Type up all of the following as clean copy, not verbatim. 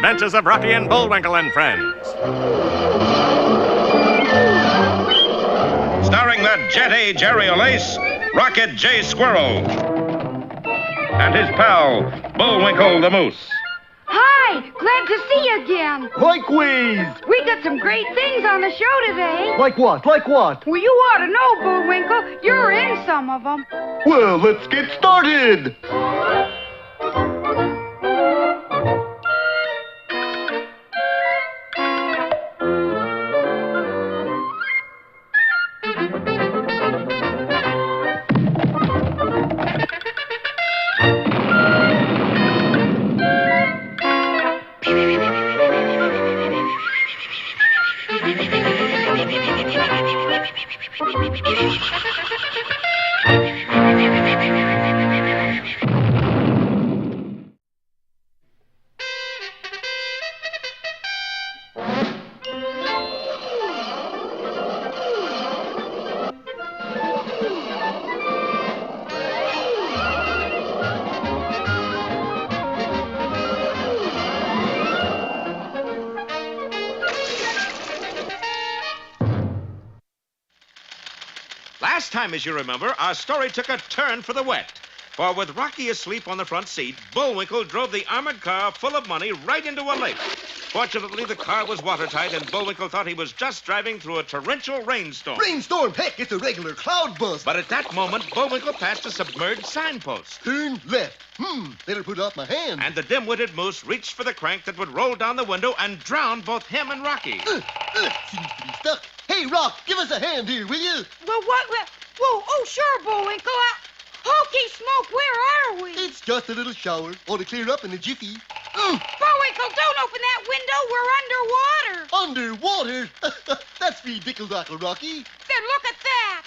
adventures of Rocky and Bullwinkle and Friends. Starring that jet-A Jerry O'Lace, Rocket J. Squirrel, and his pal, Bullwinkle the Moose. Hi, glad to see you again. Likewise. We got some great things on the show today. Like what? Like what? Well, you ought to know, Bullwinkle. You're in some of them. Well, let's get started. Last time, as you remember, our story took a turn for the wet. For with Rocky asleep on the front seat, Bullwinkle drove the armored car full of money right into a lake. Fortunately, the car was watertight, and Bullwinkle thought he was just driving through a torrential rainstorm. Rainstorm, heck, it's a regular cloud bust. But at that moment, Bullwinkle passed a submerged signpost. Turn left. Better put off my hand. And the dim-witted moose reached for the crank that would roll down the window and drown both him and Rocky. Seems to be stuck. Hey, Rock, give us a hand here, will you? Well, what? Whoa, oh, sure, Bullwinkle. Hokey smoke, where are we? It's just a little shower. Ought to clear up in a jiffy. Bullwinkle, don't open that window. We're underwater. Underwater? That's ridiculous, Rocky. Then look at that.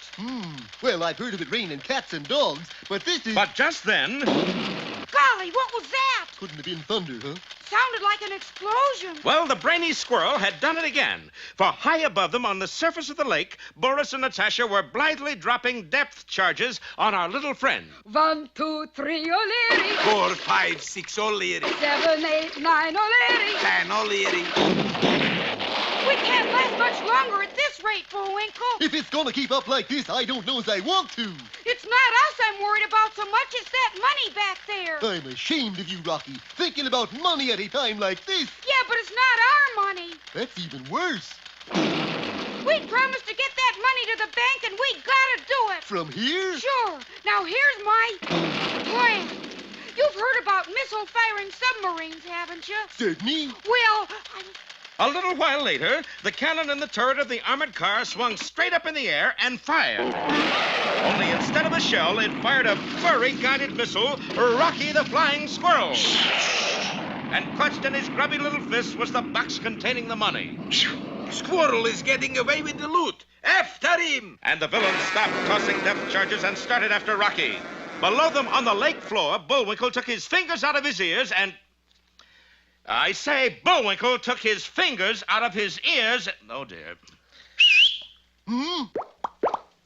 Well, I've heard of it raining cats and dogs, but this is... But just then... Golly, what was that? Couldn't have been thunder, huh? Sounded like an explosion. Well, the brainy squirrel had done it again. For high above them on the surface of the lake, Boris and Natasha were blithely dropping depth charges on our little friend. 1, 2, 3, O'Leary. 4, 5, 6, O'Leary. 7, 8, 9, O'Leary. 10, O'Leary. We can't last much longer at this rate, Bullwinkle. If it's gonna keep up like this, I don't know as I want to. It's not us I'm worried about so much, it's that money back there. I'm ashamed of you, Rocky, thinking about money at a time like this. Yeah, but it's not our money. That's even worse. We promised to get that money to the bank, and we gotta do it. From here? Sure. Now, here's my plan. You've heard about missile-firing submarines, haven't you? Certainly. Well, A little while later, the cannon in the turret of the armored car swung straight up in the air and fired. Only instead of a shell, it fired a furry guided missile, Rocky the Flying Squirrel. And clutched in his grubby little fist was the box containing the money. Squirrel is getting away with the loot. After him! And the villains stopped tossing depth charges and started after Rocky. Below them on the lake floor, Bullwinkle took his fingers out of his ears and... I say, Bullwinkle took his fingers out of his ears... Oh, dear.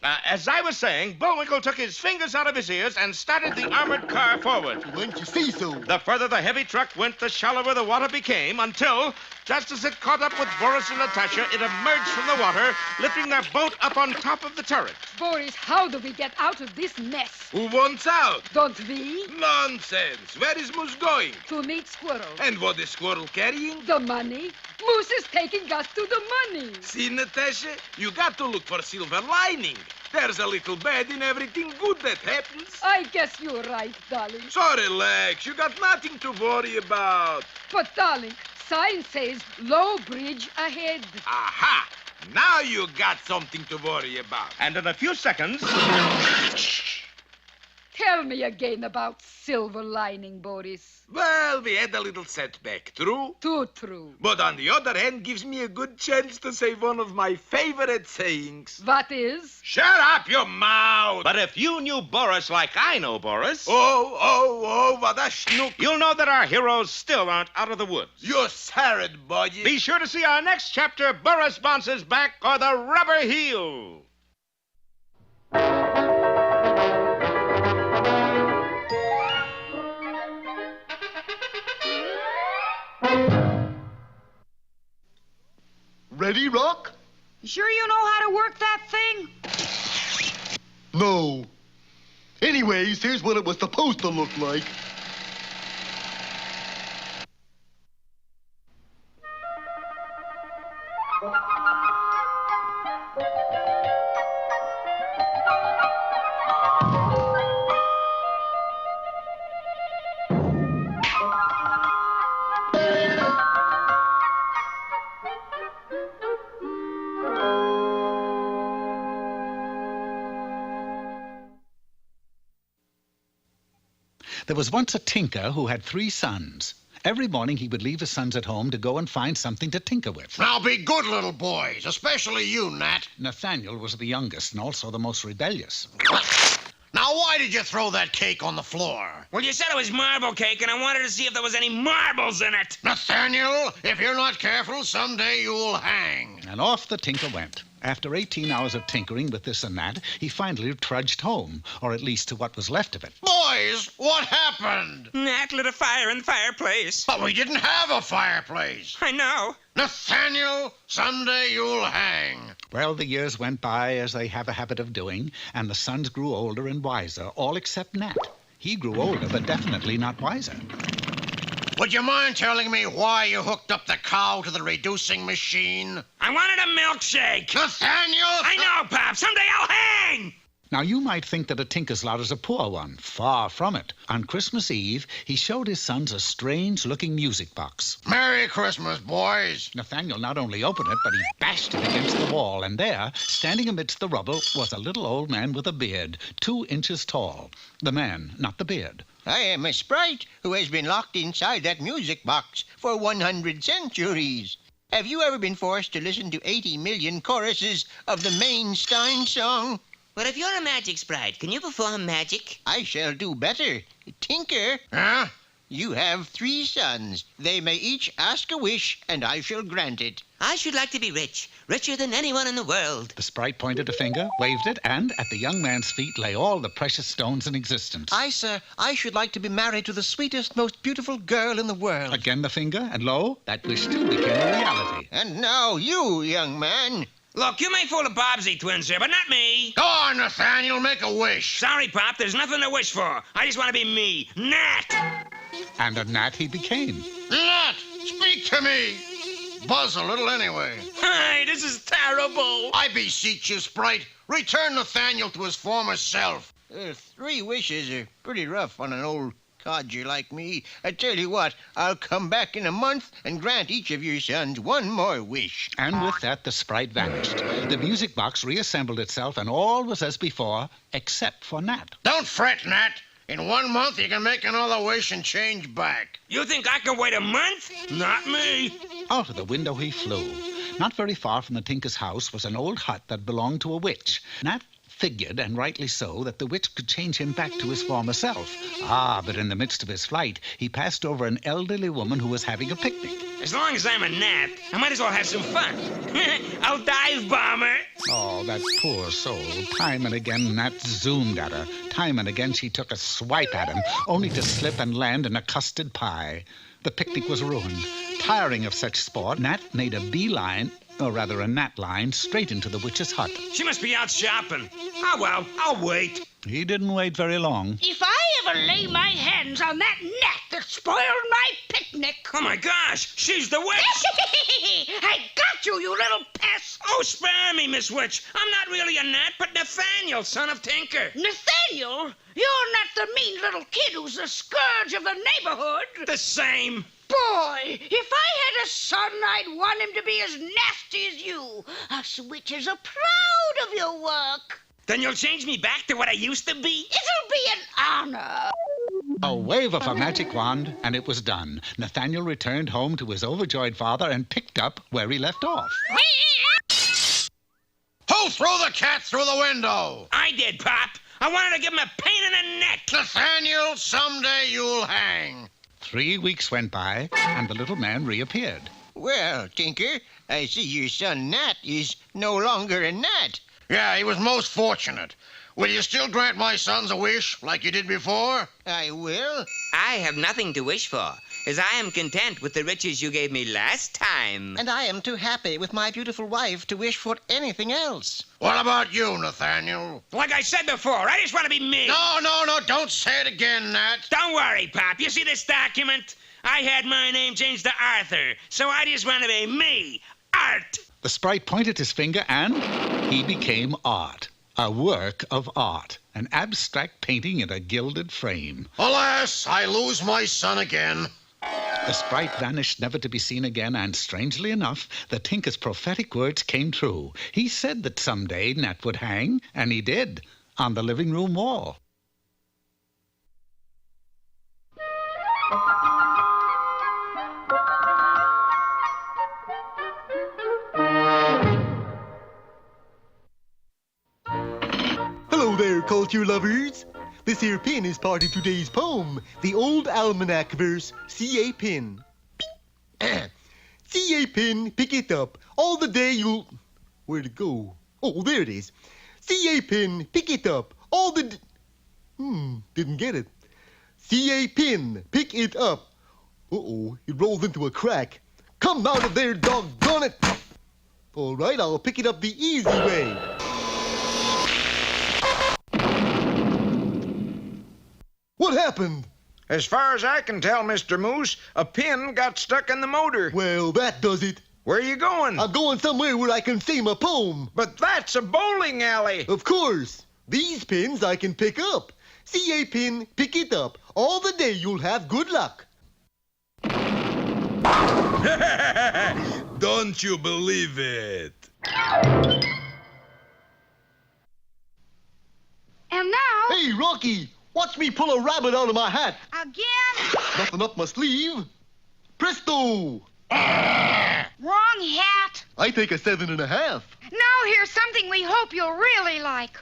As I was saying, Bullwinkle took his fingers out of his ears and started the armored car forward. Why don't you say so? The further the heavy truck went, the shallower the water became, until, just as it caught up with Boris and Natasha, it emerged from the water, lifting their boat up on top of the turret. Boris, how do we get out of this mess? Who wants out? Don't we? Nonsense. Where is Moose going? To meet Squirrel. And what is Squirrel carrying? The money. Moose is taking us to the money. See, Natasha, you got to look for silver lining. There's a little bad in everything good that happens. I guess you're right, darling. So relax. You got nothing to worry about. But, darling, sign says low bridge ahead. Aha! Now you got something to worry about. And in a few seconds... Tell me again about silver lining, Boris. Well, we had a little setback, true? Too true. But on the other hand, gives me a good chance to say one of my favorite sayings. What is? Shut up your mouth! But if you knew Boris like I know Boris... Oh, what a schnook. You'll know that our heroes still aren't out of the woods. You're sad, buddy. Be sure to see our next chapter, Boris Bounces Back, or the Rubber Heel. You sure you know how to work that thing? No. Anyways, here's what it was supposed to look like. There was once a tinker who had 3 sons. Every morning he would leave his sons at home to go and find something to tinker with. Now be good little boys, especially you, Nat. Nathaniel was the youngest and also the most rebellious. Now why did you throw that cake on the floor? Well, you said it was marble cake, and I wanted to see if there was any marbles in it. Nathaniel, if you're not careful, someday you'll hang. And off the tinker went. After 18 hours of tinkering with this and that, he finally trudged home, or at least to what was left of it. Boys, what happened? Nat lit a fire in the fireplace. But we didn't have a fireplace. I know. Nathaniel, someday you'll hang. Well, the years went by as they have a habit of doing, and the sons grew older and wiser, all except Nat. He grew older, but definitely not wiser. Would you mind telling me why you hooked up the cow to the reducing machine? I wanted a milkshake. Nathaniel! I know, Pop. Someday I'll hang. Now, you might think that a tinker's lot is a poor one. Far from it. On Christmas Eve, he showed his sons a strange-looking music box. Merry Christmas, boys. Nathaniel not only opened it, but he bashed it against the wall, and there, standing amidst the rubble, was a little old man with a beard, 2 inches tall. The man, not the beard. I am a sprite who has been locked inside that music box for 100 centuries. Have you ever been forced to listen to 80 million choruses of the Mainstein song? Well, if you're a magic sprite, can you perform magic? I shall do better. Tinker, Huh? you have 3 sons. They may each ask a wish, and I shall grant it. I should like to be rich, richer than anyone in the world. The sprite pointed a finger, waved it, and at the young man's feet lay all the precious stones in existence. Sir, I should like to be married to the sweetest, most beautiful girl in the world. Again the finger, and lo, that wish too became a reality. And now you, young man. Look, you may fool the Bobbsey twins here, but not me. Go on, Nathaniel, make a wish. Sorry, Pop. There's nothing to wish for. I just want to be me, Nat. And a gnat he became. Nat, speak to me. Buzz a little anyway. Hey, this is terrible. I beseech you, Sprite, return Nathaniel to his former self. 3 wishes are pretty rough on an old codger like me. I tell you what, I'll come back in a month and grant each of your sons 1 more wish. And with that, the sprite vanished. The music box reassembled itself, and all was as before, except for Nat. Don't fret, Nat. In 1 month, you can make another wish and change back. You think I can wait a month? Not me. Out of the window he flew. Not very far from the tinker's house was an old hut that belonged to a witch. Nat figured, and rightly so, that the witch could change him back to his former self. But in the midst of his flight, he passed over an elderly woman who was having a picnic. As long as I'm a gnat, I might as well have some fun. I'll dive bomb her. Oh, that poor soul. Time and again, Nat zoomed at her. Time and again, she took a swipe at him, only to slip and land in a custard pie. The picnic was ruined. Tiring of such sport, Nat made a beeline, or rather a gnat line, straight into the witch's hut. She must be out shopping. Oh, well, I'll wait. He didn't wait very long. If I ever lay my hands on that gnat that spoiled my picnic... Oh, my gosh, she's the witch. I got you, you little pest. Oh, spare me, Miss Witch. I'm not really a gnat, but Nathaniel, son of Tinker. Nathaniel, you're not the mean little kid who's the scourge of the neighborhood. The same. Boy, if I had a son, I'd want him to be as nasty as you. Us witches are proud of your work. Then you'll change me back to what I used to be? It'll be an honor. A wave of a magic wand, and it was done. Nathaniel returned home to his overjoyed father and picked up where he left off. Who threw the cat through the window? I did, Pop. I wanted to give him a pain in the neck. Nathaniel, someday you'll hang. 3 weeks went by, and the little man reappeared. Well, Tinker, I see your son Nat is no longer a gnat. Yeah, he was most fortunate. Will you still grant my sons a wish like you did before? I will. I have nothing to wish for. as I am content with the riches you gave me last time. And I am too happy with my beautiful wife to wish for anything else. What about you, Nathaniel? Like I said before, I just want to be me. No, don't say it again, Nat. Don't worry, Pop. You see this document? I had my name changed to Arthur, so I just want to be me, Art. The sprite pointed his finger and he became Art. A work of art. An abstract painting in a gilded frame. Alas, I lose my son again. The sprite vanished never to be seen again, and strangely enough, the tinker's prophetic words came true. He said that someday Nat would hang, and he did, on the living room wall. Hello there, culture lovers. This here pin is part of today's poem, the Old Almanac verse, C.A. Pin. C.A. Pin, pick it up. All the day you'll... Where'd it go? Oh, there it is. C.A. Pin, pick it up. All the... Didn't get it. C.A. Pin, pick it up. Uh-oh, it rolled into a crack. Come out of there, doggone it. All right, I'll pick it up the easy way. What happened? As far as I can tell, Mr. Moose, a pin got stuck in the motor. Well, that does it. Where are you going? I'm going somewhere where I can say my poem. But that's a bowling alley. Of course. These pins I can pick up. C.A. Pin, pick it up. All the day you'll have good luck. Don't you believe it? And now... Hey, Rocky, watch me pull a rabbit out of my hat. Again? Nothing up my sleeve. Presto! Wrong hat. I take a 7.5. Now here's something we hope you'll really like.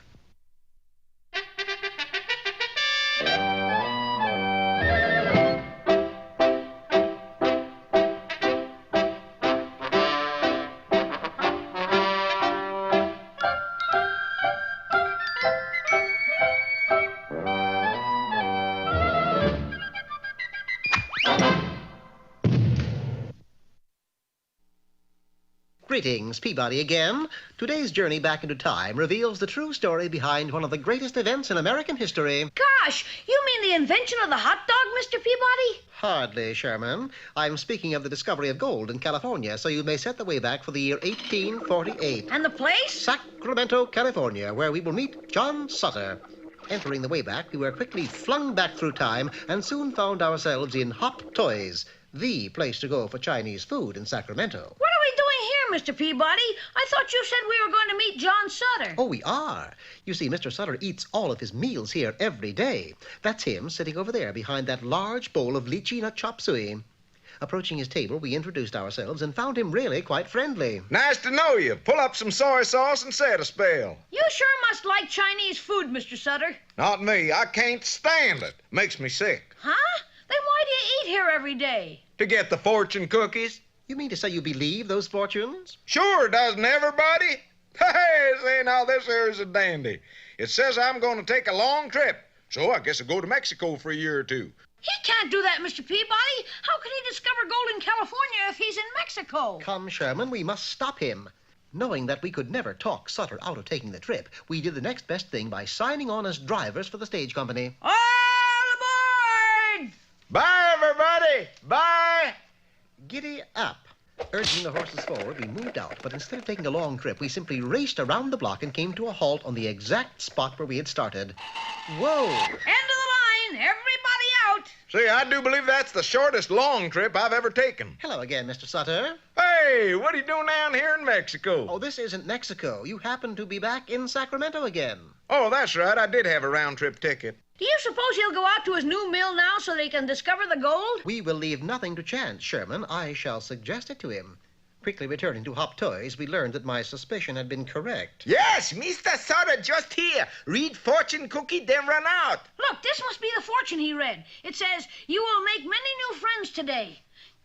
Greetings, Peabody again. Today's journey back into time reveals the true story behind one of the greatest events in American history. Gosh, you mean the invention of the hot dog, Mr. Peabody? Hardly, Sherman. I'm speaking of the discovery of gold in California, so you may set the way back for the year 1848. And the place? Sacramento, California, where we will meet John Sutter. Entering the Wayback, we were quickly flung back through time and soon found ourselves in Hop Toys, the place to go for Chinese food in Sacramento. What are we doing here, Mr. Peabody? I thought you said we were going to meet John Sutter. Oh, we are. You see, Mr. Sutter eats all of his meals here every day. That's him sitting over there behind that large bowl of lychee nut chop suey. Approaching his table, we introduced ourselves and found him really quite friendly. Nice to know you. Pull up some soy sauce and set a spell. You sure must like Chinese food, Mr. Sutter. Not me. I can't stand it. Makes me sick. Huh? Then why do you eat here every day? To get the fortune cookies. You mean to say you believe those fortunes? Sure, doesn't everybody? Hey, say now, this here is a dandy. It says I'm going to take a long trip, so I guess I'll go to Mexico for a year or two. He can't do that, Mr. Peabody. How can he discover gold in California if he's in Mexico? Come, Sherman, we must stop him. Knowing that we could never talk Sutter out of taking the trip, we did the next best thing by signing on as drivers for the stage company. All aboard! Bye, everybody. Bye. Giddy up. Urging the horses forward, we moved out, but instead of taking a long trip, we simply raced around the block and came to a halt on the exact spot where we had started. Whoa! End of the line. Everybody out. See, I do believe that's the shortest long trip I've ever taken. Hello again, Mr. Sutter. Hey, what are you doing down here in Mexico? Oh, this isn't Mexico. You happen to be back in Sacramento again. Oh, that's right. I did have a round-trip ticket. Do you suppose he'll go out to his new mill now so that he can discover the gold? We will leave nothing to chance, Sherman. I shall suggest it to him. Quickly returning to Hop Toys, we learned that my suspicion had been correct. Yes, Mr. Sutter just here. Read fortune cookie, then run out. Look, this must be the fortune he read. It says, you will make many new friends today.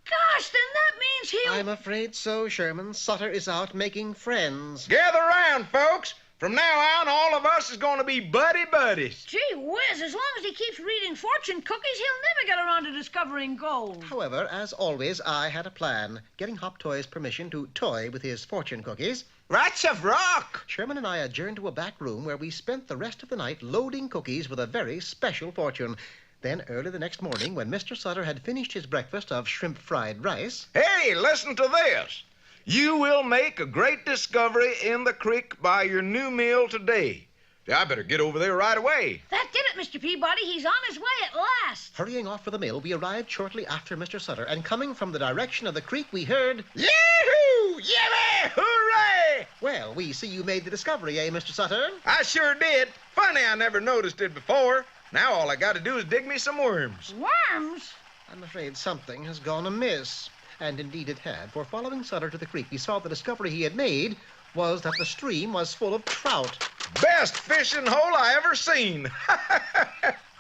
Gosh, then that means he'll... I'm afraid so, Sherman. Sutter is out making friends. Gather round, folks. From now on, all of us is going to be buddies. Gee whiz, as long as he keeps reading fortune cookies, he'll never get around to discovering gold. However, as always, I had a plan. Getting Hop Toy's permission to toy with his fortune cookies, Rats of rock! Sherman and I adjourned to a back room where we spent the rest of the night loading cookies with a very special fortune. Then, early the next morning, when Mr. Sutter had finished his breakfast of shrimp fried rice... Hey, listen to this. You will make a great discovery in the creek by your new meal today. I better get over there right away. That did it, Mr. Peabody. He's on his way at last. Hurrying off for the mill, we arrived shortly after Mr. Sutter, and coming from the direction of the creek, we heard... Yahoo! Yippee! Hooray! Well, we see you made the discovery, eh, Mr. Sutter? I sure did. Funny I never noticed it before. Now all I got to do is dig me some worms. Worms? I'm afraid something has gone amiss. And indeed it had, for following Sutter to the creek, we saw the discovery he had made was that the stream was full of trout. Best fishing hole I ever seen.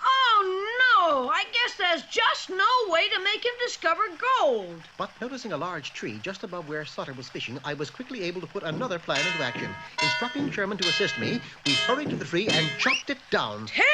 Oh, no. I guess there's just no way to make him discover gold. But noticing a large tree just above where Sutter was fishing, I was quickly able to put another plan into action. Instructing Sherman to assist me, we hurried to the tree and chopped it down. Timber!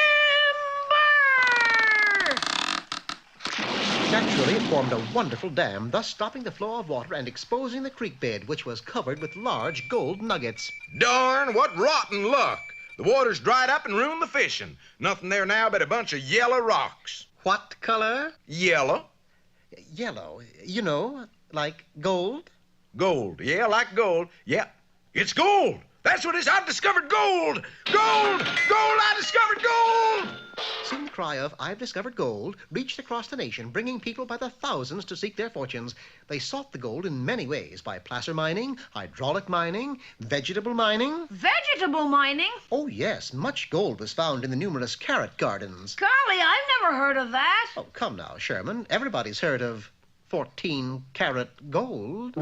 Naturally, it formed a wonderful dam, thus stopping the flow of water and exposing the creek bed, which was covered with large gold nuggets. Darn, what rotten luck. The water's dried up and ruined the fishing. Nothing there now but a bunch of yellow rocks. What color? Yellow? Yellow. You know, like gold? Gold. Yeah, like gold. Yeah, it's gold. That's what it is. I've discovered gold. Gold! Gold! I discovered gold! Soon the cry of "I've discovered gold" reached across the nation, bringing people by the thousands to seek their fortunes. They sought the gold in many ways, by placer mining, hydraulic mining, vegetable mining. Vegetable mining? Oh, yes, much gold was found in the numerous carrot gardens. Golly, I've never heard of that. Oh, come now, Sherman. Everybody's heard of 14-carat gold.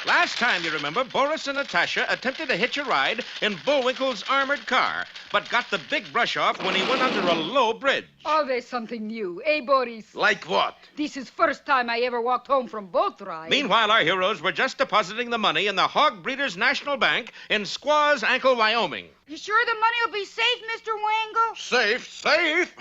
Last time, you remember, Boris and Natasha attempted to hitch a ride in Bullwinkle's armored car, but got the big brush off when he went under a low bridge. Always something new, eh, Boris? Like what? This is first time I ever walked home from boat ride. Meanwhile, our heroes were just depositing the money in the Hog Breeders National Bank in Squaw's Ankle, Wyoming. You sure the money will be safe, Mr. Wangle? Safe, safe?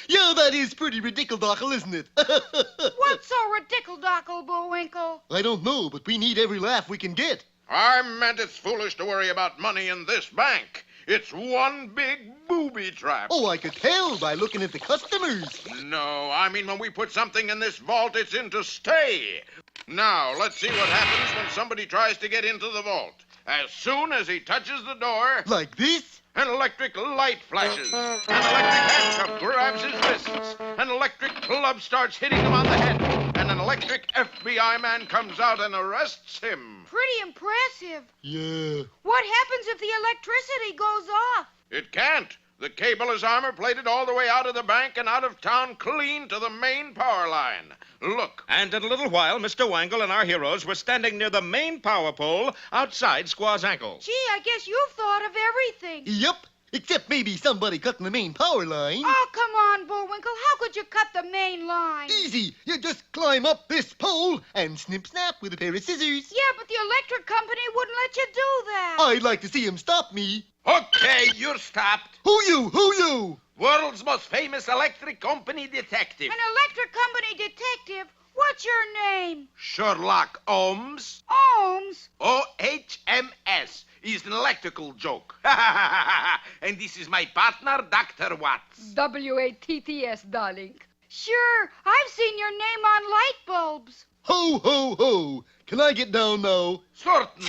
Yeah, that is pretty ridiculous, isn't it? What's so ridiculous, Bullwinkle? I don't know, but we need every laugh we can get. I meant it's foolish to worry about money in this bank. It's one big booby trap. Oh, I could tell by looking at the customers. No, I mean when we put something in this vault, it's in to stay. Now, let's see what happens when somebody tries to get into the vault. As soon as he touches the door, Like this? an electric light flashes. An electric handcuff grabs his wrists. An electric club starts hitting him on the head. And an electric FBI man comes out and arrests him. Pretty impressive. Yeah. What happens if the electricity goes off? It can't. The cable is armor-plated all the way out of the bank and out of town clean to the main power line. Look. And in a little while, Mr. Wangle and our heroes were standing near the main power pole outside Squaw's Ankle. Gee, I guess you've thought of everything. Yup. Except maybe somebody cutting the main power line. Oh, come on, Bullwinkle. How could you cut the main line? Easy. You just climb up this pole and snip-snap with a pair of scissors. Yeah, but the electric company wouldn't let you do that. I'd like to see him stop me. Okay, you're stopped. Who you? Who you? World's most famous electric company detective. An electric company detective? What's your name? Sherlock Holmes. Holmes? OHMS is an electrical joke. And this is my partner, Dr. Watts. WATTS, darling. Sure, I've seen your name on light bulbs. Ho, ho, ho. Can I get down now? Certainly.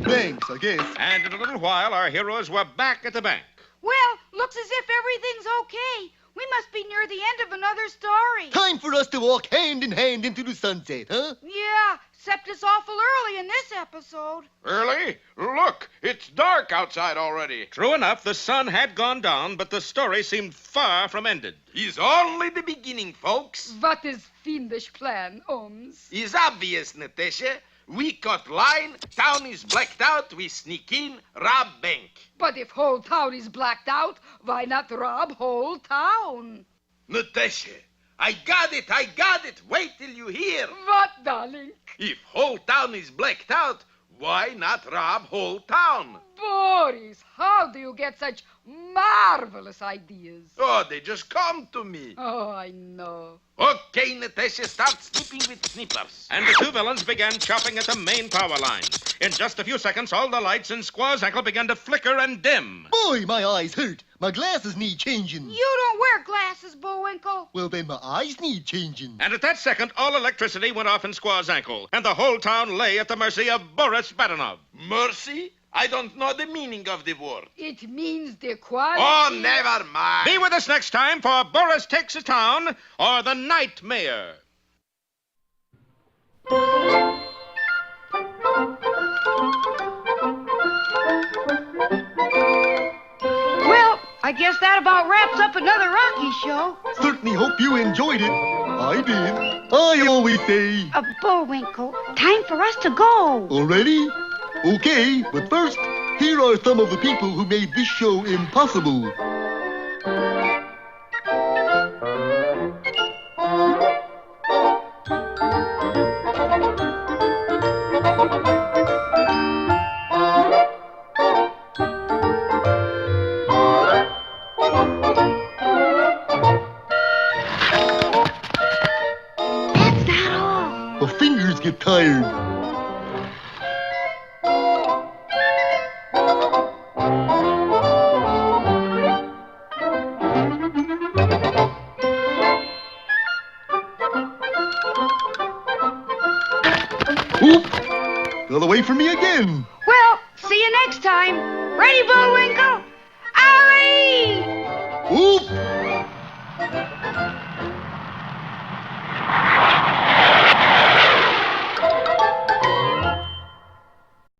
Thanks, I guess. And in a little while, our heroes were back at the bank. Well, looks as if everything's okay. We must be near the end of another story. Time for us to walk hand in hand into the sunset, huh? Yeah, except it's awful early in this episode. Early? Look, it's dark outside already. True enough, the sun had gone down, but the story seemed far from ended. It's only the beginning, folks. What is fiendish plan, Holmes? It's obvious, Natasha. We cut line, town is blacked out, we sneak in, rob bank. But if whole town is blacked out, why not rob whole town? Natasha, I got it. Wait till you hear. What, darling? If whole town is blacked out, why not rob whole town? Boris, how do you get such marvelous ideas? Oh, they just come to me. Oh, I know. Okay, Natasha, start snipping with snippers. And the two villains began chopping at the main power line. In just a few seconds, all the lights in Squaw's ankle began to flicker and dim. Boy, my eyes hurt. My glasses need changing. You don't wear glasses, Bullwinkle. Well, then my eyes need changing. And at that second, all electricity went off in Squaw's ankle, and the whole town lay at the mercy of Boris Badenov. Mercy? I don't know the meaning of the word. It means the quality. Oh, never mind. Be with us next time for Boris Takes a Town or The Night Mayor. Well, I guess that about wraps up another Rocky show. Certainly hope you enjoyed it. I did. I always say, Bullwinkle, time for us to go. already? Okay, but first, here are some of the people who made this show impossible. That's not all. The fingers get tired. Oop! Got away from me again. Well, see you next time. Ready, Bullwinkle?